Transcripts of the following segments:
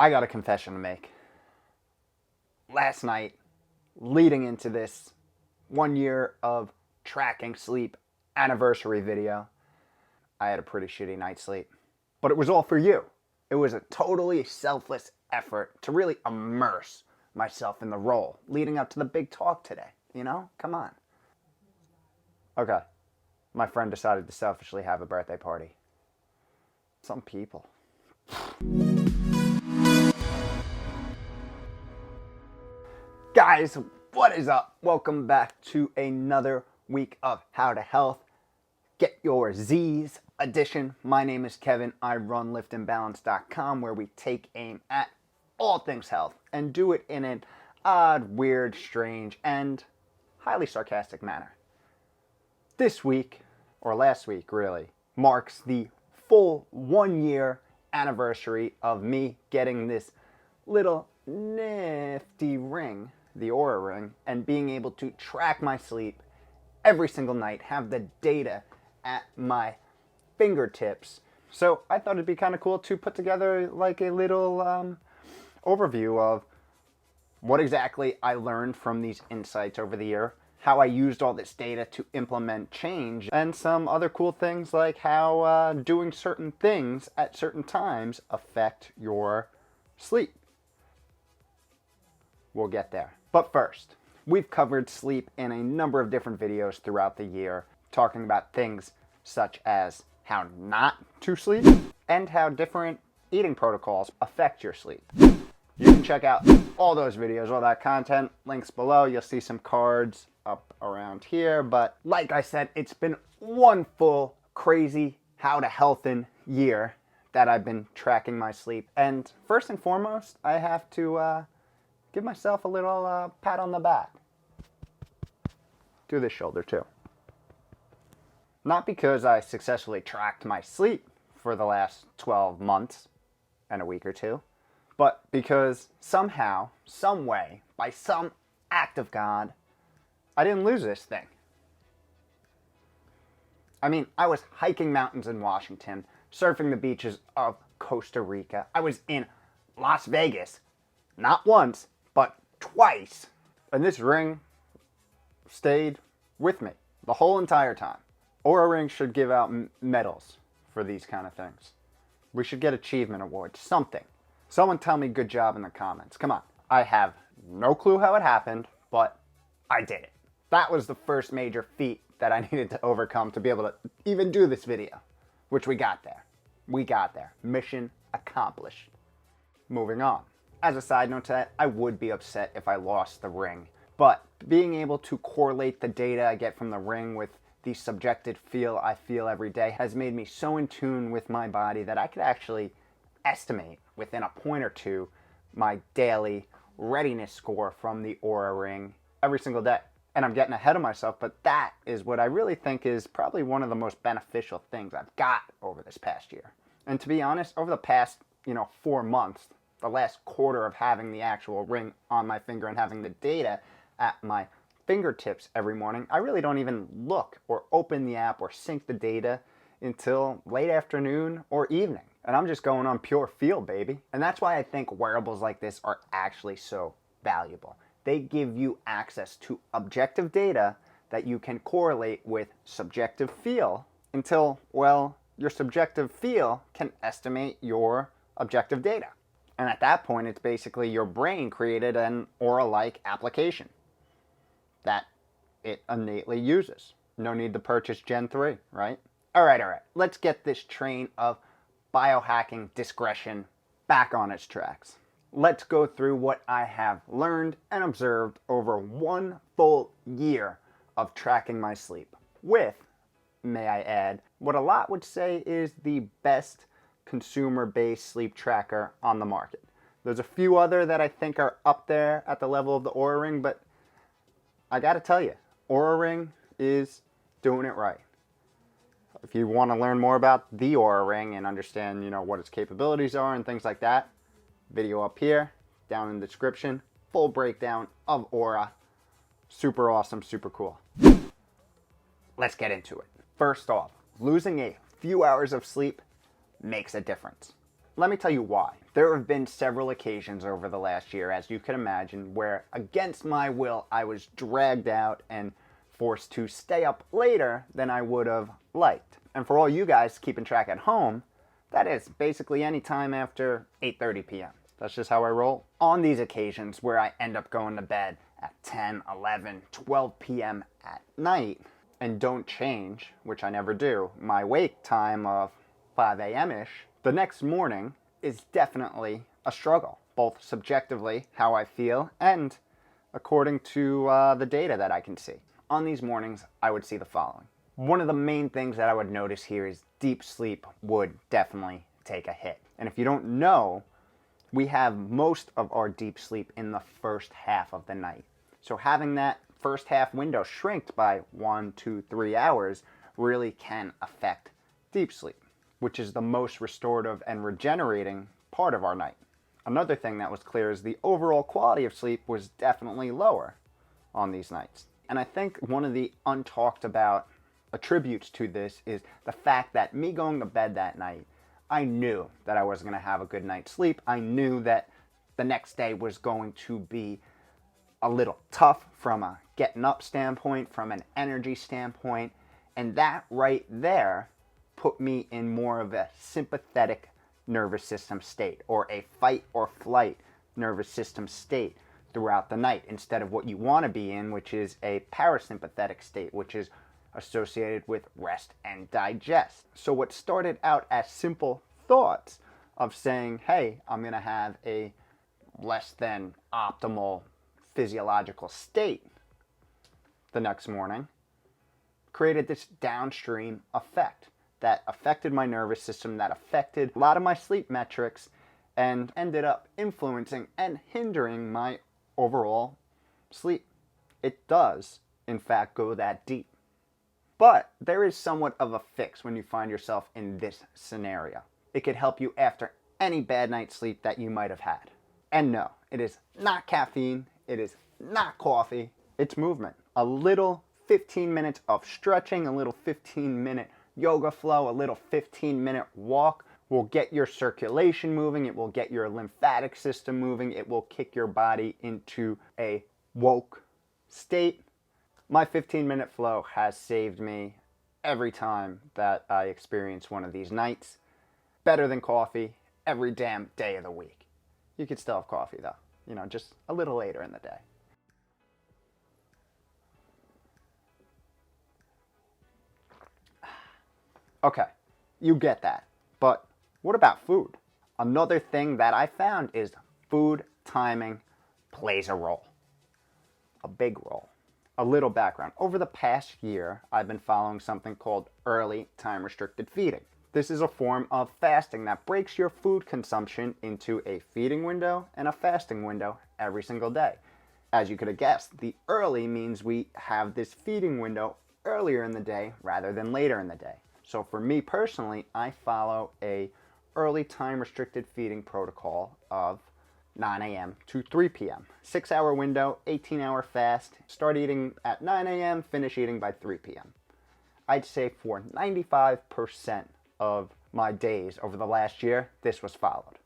I got a confession to make. Last night, leading into this 1 year of tracking sleep anniversary video, I had a pretty shitty night's sleep. But it was all for you. It was a totally selfless effort to really immerse myself in the role leading up to the big talk today. You know? Come on. Okay. My friend decided to selfishly have a birthday party. Some people. Guys, what is up? Welcome back to another week of How to Health. Get your Z's edition. My name is Kevin. I run liftandbalance.com, where we take aim at all things health and do it in an odd, weird, strange, and highly sarcastic manner. This week, or last week really, marks the full 1 year anniversary of me getting this little nifty ring, the Oura ring, and being able to track my sleep every single night, have the data at my fingertips. So I thought it'd be kind of cool to put together like a little overview of what exactly I learned from these insights over the year, how I used all this data to implement change, and some other cool things like how doing certain things at certain times affect your sleep. We'll get there. But first, we've covered sleep in a number of different videos throughout the year, talking about things such as how not to sleep and how different eating protocols affect your sleep. You can check out all those videos, all that content, links below. You'll see some cards up around here. But like I said, it's been one full crazy How to Healthin' year that I've been tracking my sleep. And first and foremost, I have to give myself a little pat on the back. Do this shoulder too. Not because I successfully tracked my sleep for the last 12 months and a week or two, but because somehow, some way, by some act of God, I didn't lose this thing. I mean, I was hiking mountains in Washington, surfing the beaches of Costa Rica. I was in Las Vegas, not once, but twice. And this ring stayed with me the whole entire time. Oura rings should give out medals for these kind of things. We should get achievement awards, something. Someone tell me good job in the comments. Come on. I have no clue how it happened, but I did it. That was the first major feat that I needed to overcome to be able to even do this video, which we got there. We got there. Mission accomplished. Moving on. As a side note to that, I would be upset if I lost the ring, but being able to correlate the data I get from the ring with the subjective feel I feel every day has made me so in tune with my body that I could actually estimate within a point or two my daily readiness score from the Oura ring every single day. And I'm getting ahead of myself, but that is what I really think is probably one of the most beneficial things I've got over this past year. And to be honest, over the past, 4 months, the last quarter of having the actual ring on my finger and having the data at my fingertips every morning, I really don't even look or open the app or sync the data until late afternoon or evening. And I'm just going on pure feel, baby. And that's why I think wearables like this are actually so valuable. They give you access to objective data that you can correlate with subjective feel until, well, your subjective feel can estimate your objective data. And at that point, it's basically your brain created an Oura-like application that it innately uses. No need to purchase Gen 3, right? All right. Let's get this train of biohacking discretion back on its tracks. Let's go through what I have learned and observed over 1 full year of tracking my sleep with, may I add, what a lot would say is the best consumer-based sleep tracker on the market. There's a few other that I think are up there at the level of the Oura ring, but I gotta tell you, Oura ring is doing it right. If you want to learn more about the Oura ring and understand, what its capabilities are and things like that, video up here, down in the description, full breakdown of Oura. Super awesome, super cool. Let's get into it. First off, losing a few hours of sleep makes a difference. Let me tell you why. There have been several occasions over the last year, as you can imagine, where against my will I was dragged out and forced to stay up later than I would have liked. And for all you guys keeping track at home, that is basically any time after 8:30 p.m. That's just how I roll. On these occasions where I end up going to bed at 10, 11, 12 p.m. at night and don't change, which I never do, my wake time of 5 a.m.-ish, the next morning is definitely a struggle, both subjectively, how I feel, and according to the data that I can see. On these mornings, I would see the following. One of the main things that I would notice here is deep sleep would definitely take a hit. And if you don't know, we have most of our deep sleep in the first half of the night. So having that first half window shrink by 1, 2, 3 hours really can affect deep sleep, which is the most restorative and regenerating part of our night. Another thing that was clear is the overall quality of sleep was definitely lower on these nights. And I think one of the untalked about attributes to this is the fact that me going to bed that night, I knew that I wasn't going to have a good night's sleep. I knew that the next day was going to be a little tough from a getting up standpoint, from an energy standpoint, and that right there put me in more of a sympathetic nervous system state, or a fight or flight nervous system state throughout the night, instead of what you want to be in, which is a parasympathetic state, which is associated with rest and digest. So what started out as simple thoughts of saying, hey, I'm going to have a less than optimal physiological state the next morning, created this downstream effect that affected my nervous system, that affected a lot of my sleep metrics, and ended up influencing and hindering my overall sleep. It does, in fact, go that deep. But there is somewhat of a fix when you find yourself in this scenario. It could help you after any bad night's sleep that you might have had. And no, it is not caffeine, it is not coffee, it's movement. A little 15 minutes of stretching, a little 15-minute yoga flow, a little 15-minute walk will get your circulation moving, it will get your lymphatic system moving, it will kick your body into a woke state. My 15-minute flow has saved me every time that I experience one of these nights. Better than coffee every damn day of the week. You could still have coffee though, just a little later in the day. Okay, you get that. But what about food? Another thing that I found is food timing plays a role. A big role. A little background. Over the past year, I've been following something called early time-restricted feeding. This is a form of fasting that breaks your food consumption into a feeding window and a fasting window every single day. As you could have guessed, the early means we have this feeding window earlier in the day rather than later in the day. So for me personally, I follow a early time-restricted feeding protocol of 9 a.m. to 3 p.m. 6-hour window, 18-hour fast. Start eating at 9 a.m., finish eating by 3 p.m. I'd say for 95% of my days over the last year, this was followed.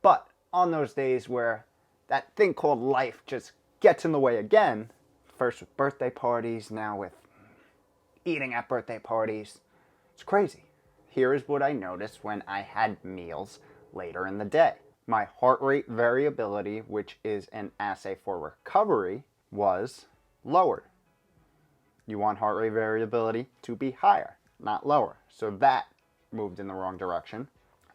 But on those days where that thing called life just gets in the way again, first with birthday parties, now with eating at birthday parties, it's crazy. Here is what I noticed when I had meals later in the day. My heart rate variability, which is an assay for recovery, was lowered. You want heart rate variability to be higher, not lower. So that moved in the wrong direction.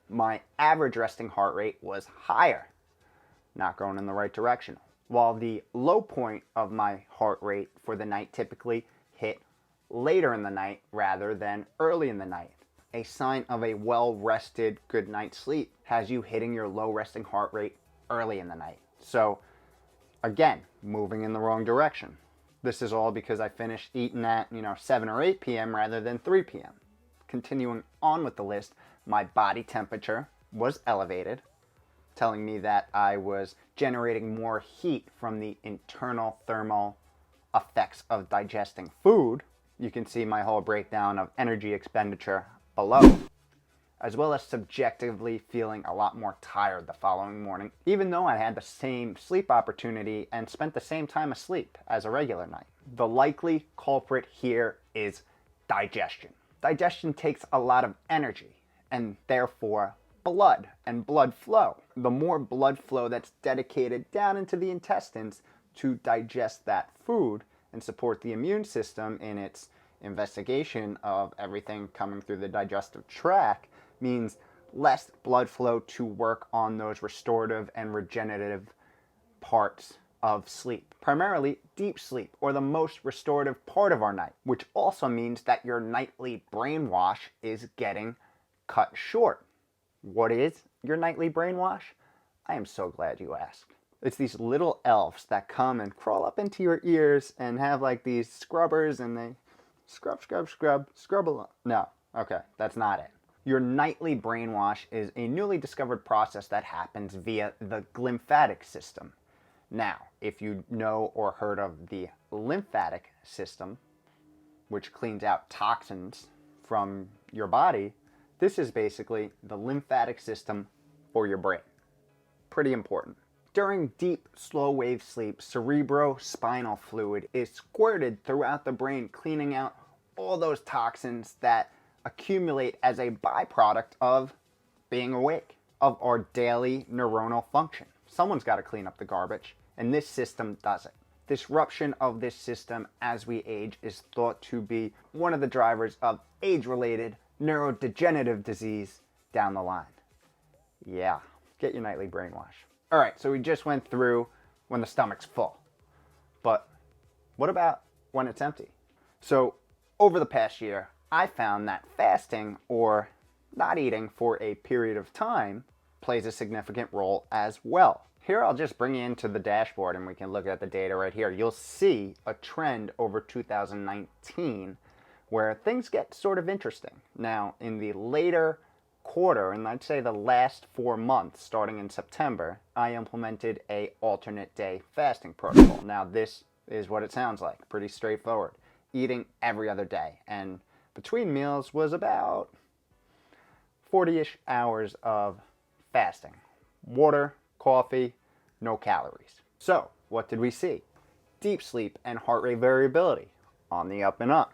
My average resting heart rate was higher, not going in the right direction. While the low point of my heart rate for the night typically hit later in the night rather than early in the night. A sign of a well-rested, good night's sleep has you hitting your low resting heart rate early in the night. So, again, moving in the wrong direction. This is all because I finished eating at, 7 or 8 p.m. rather than 3 p.m. Continuing on with the list, my body temperature was elevated, telling me that I was generating more heat from the internal thermal effects of digesting food. You can see my whole breakdown of energy expenditure below. as well as subjectively feeling a lot more tired the following morning, even though I had the same sleep opportunity and spent the same time asleep as a regular night. The likely culprit here is digestion. Digestion takes a lot of energy and therefore blood and blood flow. The more blood flow that's dedicated down into the intestines to digest that food and support the immune system in its investigation of everything coming through the digestive tract means less blood flow to work on those restorative and regenerative parts of sleep, primarily deep sleep, or the most restorative part of our night, which also means that your nightly brainwash is getting cut short. What is your nightly brainwash? I am so glad you asked. It's these little elves that come and crawl up into your ears and have like these scrubbers and they scrub along. No, okay, that's not it. Your nightly brainwash is a newly discovered process that happens via the lymphatic system. Now, if you know or heard of the lymphatic system, which cleans out toxins from your body, this is basically the lymphatic system for your brain. Pretty important. During deep, slow-wave sleep, cerebrospinal fluid is squirted throughout the brain, cleaning out all those toxins that accumulate as a byproduct of being awake, of our daily neuronal function. Someone's got to clean up the garbage, and this system does it. Disruption of this system as we age is thought to be one of the drivers of age-related neurodegenerative disease down the line. Yeah, get your nightly brainwash. All right, so we just went through when the stomach's full. But what about when it's empty? So over the past year, I found that fasting or not eating for a period of time plays a significant role as well. Here I'll just bring you into the dashboard and we can look at the data right here. You'll see a trend over 2019 where things get sort of interesting. Now, in the later quarter, and I'd say the last 4 months, starting in September, I implemented a alternate day fasting protocol. Now, this is what it sounds like. Pretty straightforward. Eating every other day. And between meals was about 40-ish hours of fasting. Water, coffee, no calories. So, what did we see? Deep sleep and heart rate variability on the up and up,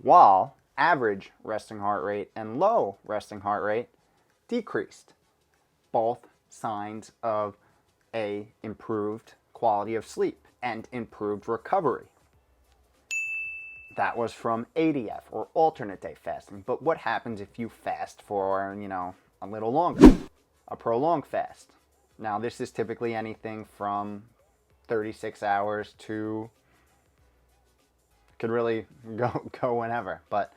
while average resting heart rate and low resting heart rate decreased. Both signs of a improved quality of sleep and improved recovery. That was from ADF, or alternate day fasting. But what happens if you fast for, a little longer? A prolonged fast. Now, this is typically anything from 36 hours to, could really go whenever. But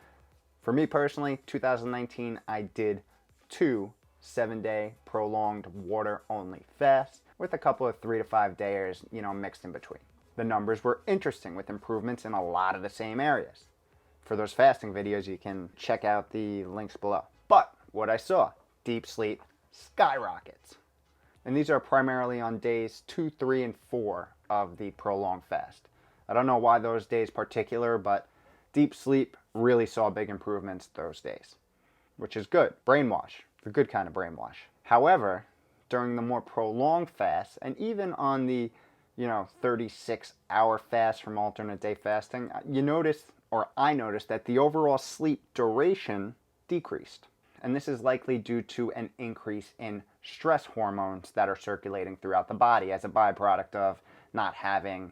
for me personally, 2019, I did 2 7-day prolonged water-only fasts with a couple of 3 to 5 days, mixed in between. The numbers were interesting with improvements in a lot of the same areas. For those fasting videos, you can check out the links below. But what I saw, deep sleep skyrockets. And these are primarily on days 2, 3, and 4 of the prolonged fast. I don't know why those days particular, but deep sleep really saw big improvements those days, which is good. Brainwash, the good kind of brainwash. However, during the more prolonged fast, and even on the 36-hour fast from alternate day fasting, I noticed that the overall sleep duration decreased. And this is likely due to an increase in stress hormones that are circulating throughout the body as a byproduct of not having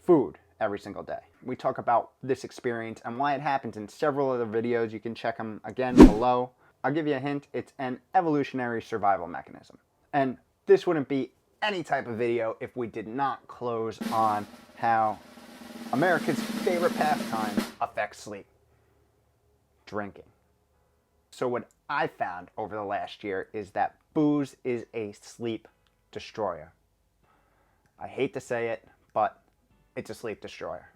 food every single day. We talk about this experience and why it happens in several other videos. You can check them again below. I'll give you a hint. It's an evolutionary survival mechanism. And this wouldn't be any type of video if we did not close on how America's favorite pastime affects sleep: drinking. So what I found over the last year is that booze is a sleep destroyer. I hate to say it, but it's a sleep destroyer.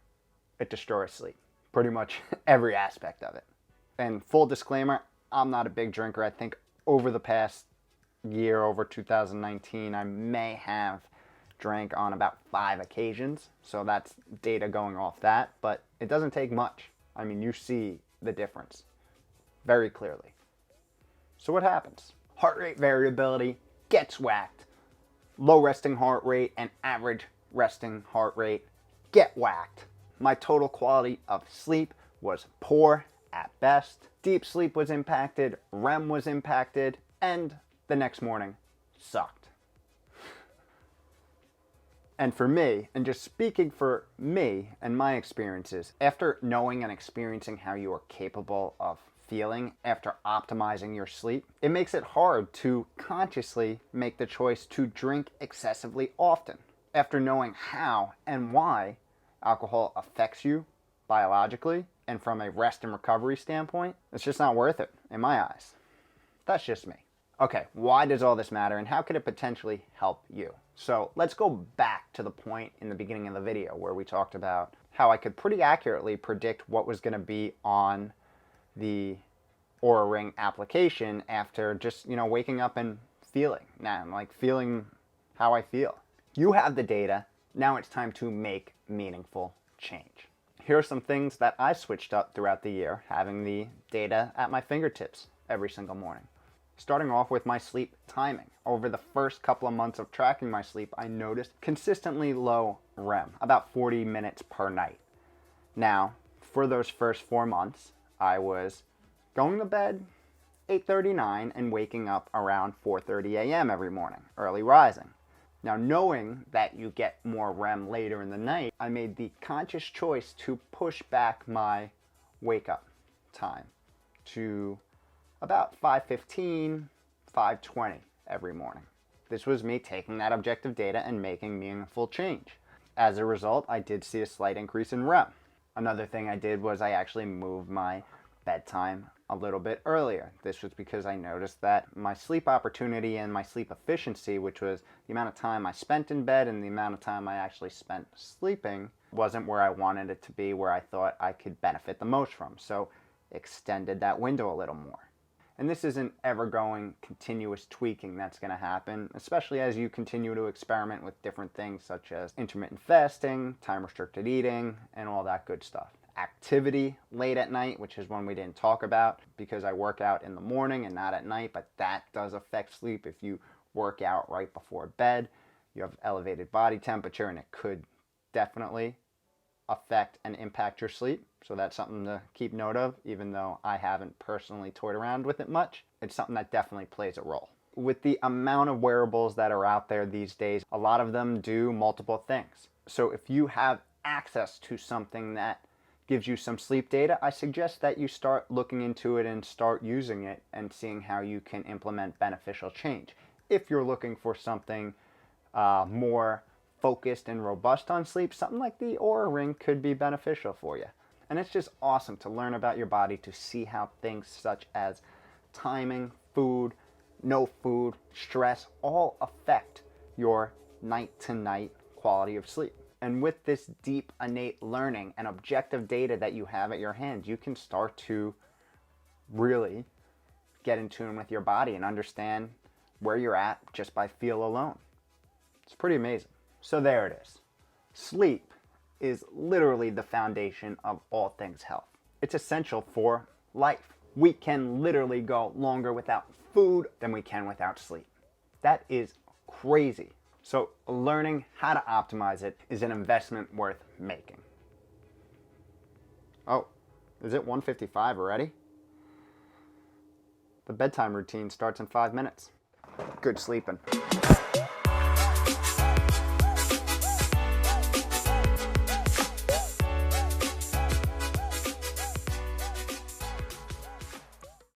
It destroys sleep. Pretty much every aspect of it. And full disclaimer, I'm not a big drinker. I think over the past year, over 2019, I may have drank on about 5 occasions. So that's data going off that, but it doesn't take much. I mean, you see the difference very clearly. So what happens? Heart rate variability gets whacked. Low resting heart rate and average resting heart rate get whacked. My total quality of sleep was poor at best. Deep sleep was impacted, REM was impacted, and the next morning sucked. And for me, and just speaking for me and my experiences, after knowing and experiencing how you are capable of feeling after optimizing your sleep, it makes it hard to consciously make the choice to drink excessively often. After knowing how and why alcohol affects you biologically and from a rest and recovery standpoint, it's just not worth it in my eyes. That's just me. Okay, why does all this matter and how could it potentially help you? So let's go back to the point in the beginning of the video where we talked about how I could pretty accurately predict what was going to be on the Oura Ring application after just, waking up and feeling how I feel. You have the data. Now it's time to make meaningful change. Here are some things that I switched up throughout the year, having the data at my fingertips every single morning. Starting off with my sleep timing. Over the first couple of months of tracking my sleep, I noticed consistently low REM, about 40 minutes per night. Now, for those first 4 months, I was going to bed 8:39 and waking up around 4:30 a.m. every morning, early rising. Now, knowing that you get more REM later in the night, I made the conscious choice to push back my wake up time to about 5:15, 5:20 every morning. This was me taking that objective data and making meaningful change. As a result, I did see a slight increase in REM. Another thing I did was I actually moved my bedtime a little bit earlier. This was because I noticed that my sleep opportunity and my sleep efficiency, which was the amount of time I spent in bed and the amount of time I actually spent sleeping, wasn't where I wanted it to be, where I thought I could benefit the most from. So extended that window a little more. And this is an ever-going, continuous tweaking that's going to happen, especially as you continue to experiment with different things such as intermittent fasting, time-restricted eating, and all that good stuff. Activity late at night, which is one we didn't talk about because I work out in the morning and not at night, but that does affect sleep. If you work out right before bed, you have elevated body temperature, and it could definitely affect and impact your sleep. So that's something to keep note of, even though I haven't personally toyed around with it much. It's something that definitely plays a role. With the amount of wearables that are out there these days, a lot of them do multiple things. So if you have access to something that gives you some sleep data, I suggest that you start looking into it and start using it and seeing how you can implement beneficial change. If you're looking for something more focused and robust on sleep, something like the Oura Ring could be beneficial for you. And it's just awesome to learn about your body, to see how things such as timing, food, no food, stress, all affect your night-to-night quality of sleep. And with this deep, innate learning and objective data that you have at your hand, you can start to really get in tune with your body and understand where you're at just by feel alone. It's pretty amazing. So there it is. Sleep is literally the foundation of all things health. It's essential for life. We can literally go longer without food than we can without sleep. That is crazy. So learning how to optimize it is an investment worth making. Oh, is it 1:55 already? The bedtime routine starts in 5 minutes. Good sleeping.